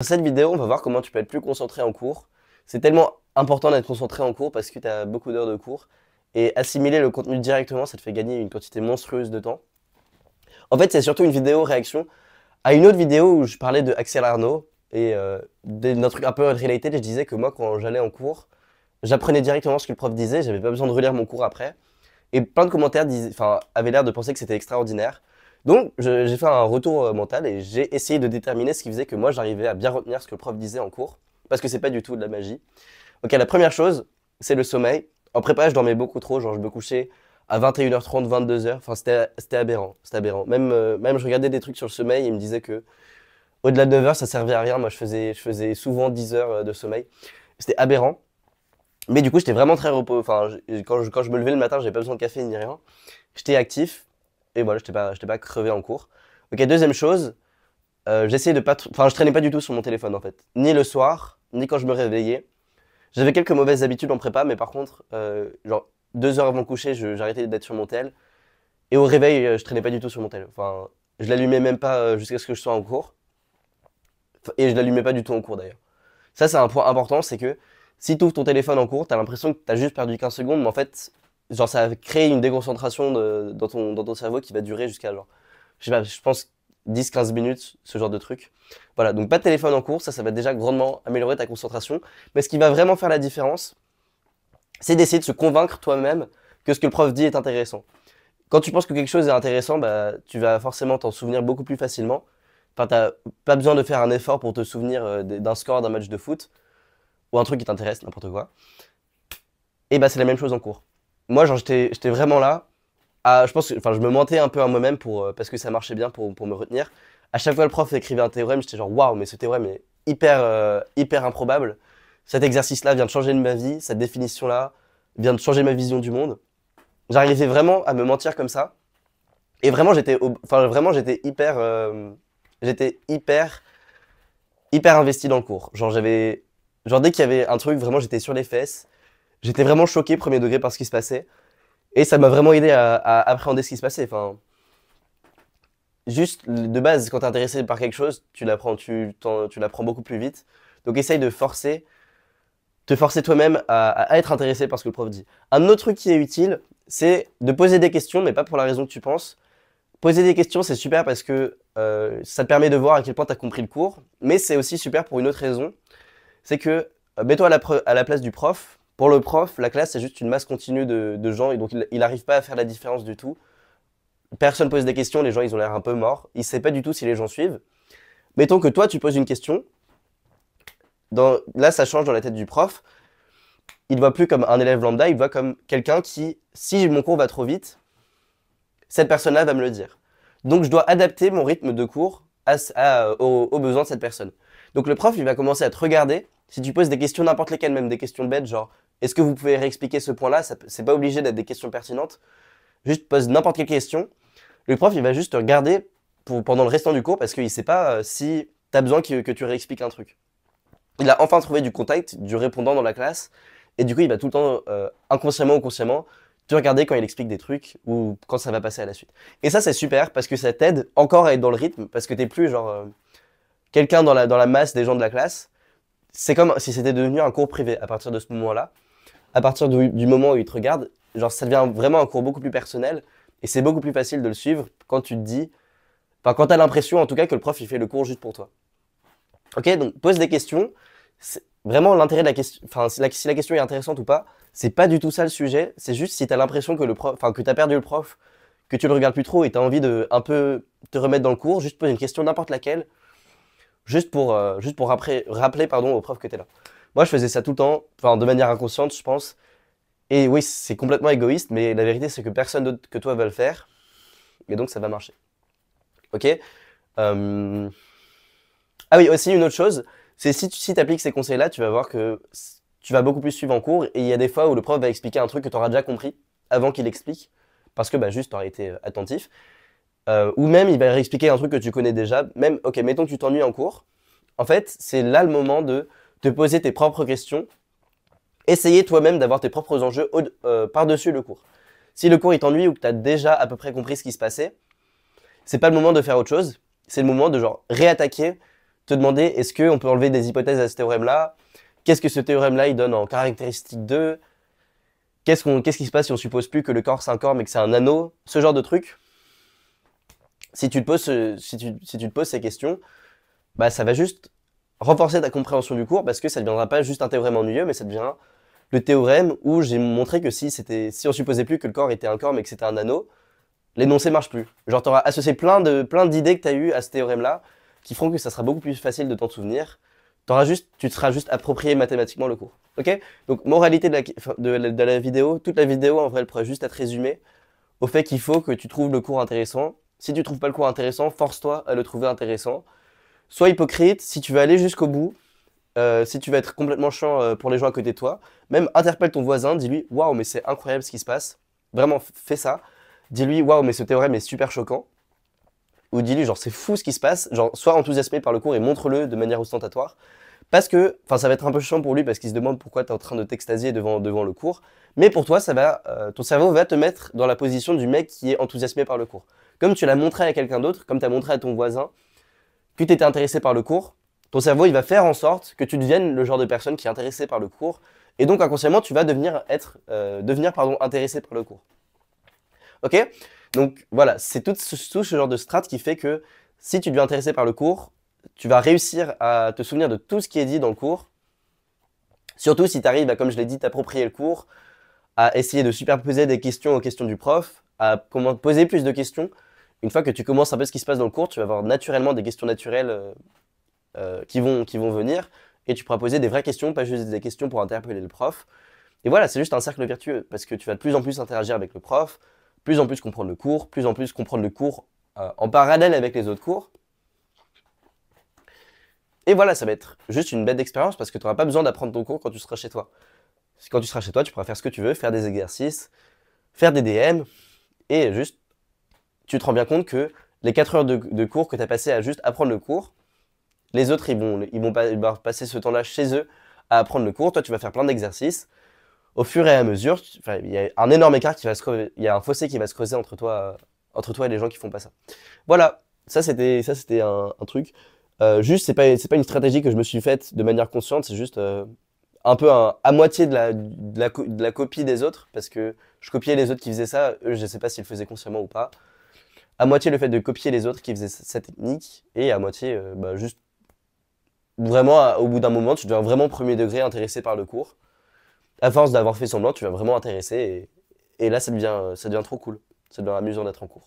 Dans cette vidéo, on va voir comment tu peux être plus concentré en cours. C'est tellement important d'être concentré en cours parce que tu as beaucoup d'heures de cours. Et assimiler le contenu directement, ça te fait gagner une quantité monstrueuse de temps. En fait, c'est surtout une vidéo réaction à une autre vidéo où je parlais de Axel Arnaud et d'un truc un peu related. Et je disais que moi, quand j'allais en cours, j'apprenais directement ce que le prof disait, j'avais pas besoin de relire mon cours après. Et plein de commentaires avaient l'air de penser que c'était extraordinaire. Donc, j'ai fait un retour mental et j'ai essayé de déterminer ce qui faisait que moi, j'arrivais à bien retenir ce que le prof disait en cours. Parce que c'est pas du tout de la magie. Ok, la première chose, c'est le sommeil. En prépa, je dormais beaucoup trop. Genre, je me couchais à 21h30, 22h. Enfin, c'était aberrant. C'était aberrant. Même, je regardais des trucs sur le sommeil et ils me disaient que au-delà de 9h, ça servait à rien. Moi, je faisais souvent 10 heures de sommeil. C'était aberrant. Mais du coup, j'étais vraiment très repos. Enfin, quand je me levais le matin, j'avais pas besoin de café ni rien. J'étais actif. Et voilà, j'étais pas crevé en cours. Ok, deuxième chose, j'essayais de pas. Enfin, je traînais pas du tout sur mon téléphone en fait. Ni le soir, ni quand je me réveillais. J'avais quelques mauvaises habitudes en prépa, mais par contre, genre 2 heures avant le coucher, j'arrêtais d'être sur mon tel. Et au réveil, je traînais pas du tout sur mon tel. Enfin, je l'allumais même pas jusqu'à ce que je sois en cours. Et je l'allumais pas du tout en cours d'ailleurs. Ça, c'est un point important, c'est que si tu ouvres ton téléphone en cours, t'as l'impression que t'as juste perdu 15 secondes, mais en fait, genre, ça va créer une déconcentration dans ton cerveau qui va durer jusqu'à, genre, je sais pas, je pense 10-15 minutes, ce genre de truc. Voilà, donc pas de téléphone en cours, ça va déjà grandement améliorer ta concentration. Mais ce qui va vraiment faire la différence, c'est d'essayer de se convaincre toi-même que ce que le prof dit est intéressant. Quand tu penses que quelque chose est intéressant, bah, tu vas forcément t'en souvenir beaucoup plus facilement. Enfin, t'as pas besoin de faire un effort pour te souvenir d'un score d'un match de foot ou un truc qui t'intéresse, n'importe quoi. Et bah c'est la même chose en cours. Moi, genre, j'étais vraiment là. Je pense enfin, je me mentais un peu à moi-même parce que ça marchait bien pour me retenir. À chaque fois que le prof écrivait un théorème, j'étais genre waouh, mais ce théorème est hyper improbable. Cet exercice-là vient de changer ma vie, cette définition-là vient de changer ma vision du monde. J'arrivais vraiment à me mentir comme ça. Et vraiment, vraiment, j'étais hyper investi dans le cours. Genre dès qu'il y avait un truc, vraiment, j'étais sur les fesses. J'étais vraiment choqué premier degré par ce qui se passait. Et ça m'a vraiment aidé à appréhender ce qui se passait. Enfin, juste de base, quand t'es intéressé par quelque chose, tu l'apprends beaucoup plus vite. Donc essaye te forcer toi-même à être intéressé par ce que le prof dit. Un autre truc qui est utile, c'est de poser des questions, mais pas pour la raison que tu penses. Poser des questions, c'est super parce que ça te permet de voir à quel point tu as compris le cours, mais c'est aussi super pour une autre raison, c'est que mets-toi à la place du prof. Pour le prof, la classe, c'est juste une masse continue de gens, et donc il n'arrive pas à faire la différence du tout. Personne pose des questions, les gens ils ont l'air un peu morts, il sait pas du tout si les gens suivent. Mettons que toi tu poses une question, là ça change dans la tête du prof, il ne voit plus comme un élève lambda, il voit comme quelqu'un qui, si mon cours va trop vite, cette personne-là va me le dire. Donc je dois adapter mon rythme de cours aux besoins de cette personne. Donc le prof, il va commencer à te regarder. Si tu poses des questions n'importe lesquelles, même des questions bêtes, genre est-ce que vous pouvez réexpliquer ce point-là, c'est pas obligé d'être des questions pertinentes. Juste pose n'importe quelle question. Le prof, il va juste te regarder pendant le restant du cours parce qu'il sait pas si tu as besoin que tu réexpliques un truc. Il a enfin trouvé du contact, du répondant dans la classe. Et du coup, il va tout le temps, inconsciemment ou consciemment, te regarder quand il explique des trucs ou quand ça va passer à la suite. Et ça, c'est super parce que ça t'aide encore à être dans le rythme parce que t'es plus genre quelqu'un dans la masse des gens de la classe. C'est comme si c'était devenu un cours privé à partir de ce moment-là. À partir du moment où il te regarde, genre ça devient vraiment un cours beaucoup plus personnel et c'est beaucoup plus facile de le suivre quand tu te dis, enfin quand t'as l'impression en tout cas que le prof il fait le cours juste pour toi. Ok, donc pose des questions. Vraiment l'intérêt de la question, enfin si la question est intéressante ou pas, c'est pas du tout ça le sujet. C'est juste si t'as l'impression que le prof, enfin que t'as perdu le prof, que tu le regardes plus trop et t'as envie de un peu te remettre dans le cours, juste pose une question n'importe laquelle, juste pour rappeler pardon au prof que t'es là. Moi je faisais ça tout le temps, enfin de manière inconsciente je pense. Et oui c'est complètement égoïste, mais la vérité c'est que personne d'autre que toi va le faire, et donc ça va marcher. Ok. Euh, Ah oui, aussi une autre chose, c'est si tu appliques ces conseils-là, tu vas voir que tu vas beaucoup plus suivre en cours et il y a des fois où le prof va expliquer un truc que tu auras déjà compris avant qu'il explique, parce que bah, juste tu auras été attentif. Ou même il va réexpliquer un truc que tu connais déjà. Même, ok, mettons que tu t'ennuies en cours. En fait, c'est là le moment de te poser tes propres questions, essayer toi-même d'avoir tes propres enjeux par-dessus le cours. Si le cours il t'ennuie ou que tu as déjà à peu près compris ce qui se passait, c'est pas le moment de faire autre chose, c'est le moment de genre réattaquer te demander est-ce qu'on peut enlever des hypothèses à ce théorème-là? Qu'est-ce que ce théorème-là il donne en caractéristique 2? Qu'est-ce qui se passe si on suppose plus que le corps c'est un corps mais que c'est un anneau? Ce genre de truc. Si tu te poses, si tu te poses ces questions, bah ça va juste renforcer ta compréhension du cours parce que ça ne deviendra pas juste un théorème ennuyeux, mais ça devient le théorème où j'ai montré que si on supposait plus que le corps était un corps mais que c'était un anneau, l'énoncé marche plus. Genre, tu auras associé plein d'idées que tu as eues à ce théorème-là qui feront que ça sera beaucoup plus facile de t'en souvenir. Tu te seras juste approprié mathématiquement le cours. Ok? Donc, moralité de la vidéo, toute la vidéo, en vrai, elle pourrait juste être résumée au fait qu'il faut que tu trouves le cours intéressant. Si tu trouves pas le cours intéressant, force-toi à le trouver intéressant. Sois hypocrite si tu veux aller jusqu'au bout. Si tu veux être complètement chiant pour les gens à côté de toi, même interpelle ton voisin, dis-lui waouh, mais c'est incroyable ce qui se passe. Vraiment, fais ça. Dis-lui waouh, mais ce théorème est super choquant. Ou dis-lui genre c'est fou ce qui se passe. Genre, sois enthousiasmé par le cours et montre-le de manière ostentatoire. Parce que, enfin, ça va être un peu chiant pour lui parce qu'il se demande pourquoi tu es en train de t'extasier devant le cours. Mais pour toi, ton cerveau va te mettre dans la position du mec qui est enthousiasmé par le cours. Comme tu l'as montré à quelqu'un d'autre, comme tu as montré à ton voisin que tu étais intéressé par le cours, ton cerveau, il va faire en sorte que tu deviennes le genre de personne qui est intéressée par le cours. Et donc, inconsciemment, tu vas devenir intéressé par le cours. Ok? Donc, voilà, c'est tout ce genre de strat qui fait que si tu deviens intéressé par le cours, tu vas réussir à te souvenir de tout ce qui est dit dans le cours. Surtout si tu arrives à, comme je l'ai dit, t'approprier le cours, à essayer de superposer des questions aux questions du prof, à poser plus de questions. Une fois que tu commences un peu ce qui se passe dans le cours, tu vas avoir naturellement des questions naturelles qui vont venir et tu pourras poser des vraies questions, pas juste des questions pour interpeller le prof. Et voilà, c'est juste un cercle vertueux parce que tu vas de plus en plus interagir avec le prof, plus en plus comprendre le cours, plus en plus comprendre le cours en parallèle avec les autres cours. Et voilà, ça va être juste une bête expérience parce que tu n'auras pas besoin d'apprendre ton cours quand tu seras chez toi. Quand tu seras chez toi, tu pourras faire ce que tu veux, faire des exercices, faire des DM et juste, tu te rends bien compte que les 4 heures de cours que tu as passé à juste apprendre le cours, les autres, ils vont passer ce temps-là chez eux à apprendre le cours. Toi, tu vas faire plein d'exercices. Au fur et à mesure, il y a un énorme écart qui va se creuser, il y a un fossé qui va se creuser entre toi et les gens qui font pas ça. Voilà, ça c'était un truc. Juste, c'est pas une stratégie que je me suis faite de manière consciente, c'est juste un peu à moitié de la copie des autres, parce que je copiais les autres qui faisaient ça, eux, je sais pas s'ils le faisaient consciemment ou pas. À moitié le fait de copier les autres qui faisaient cette technique, et à moitié juste vraiment, au bout d'un moment, tu deviens vraiment premier degré intéressé par le cours. À force d'avoir fait semblant, tu vas vraiment intéresser et là, ça devient trop cool. Ça devient amusant d'être en cours.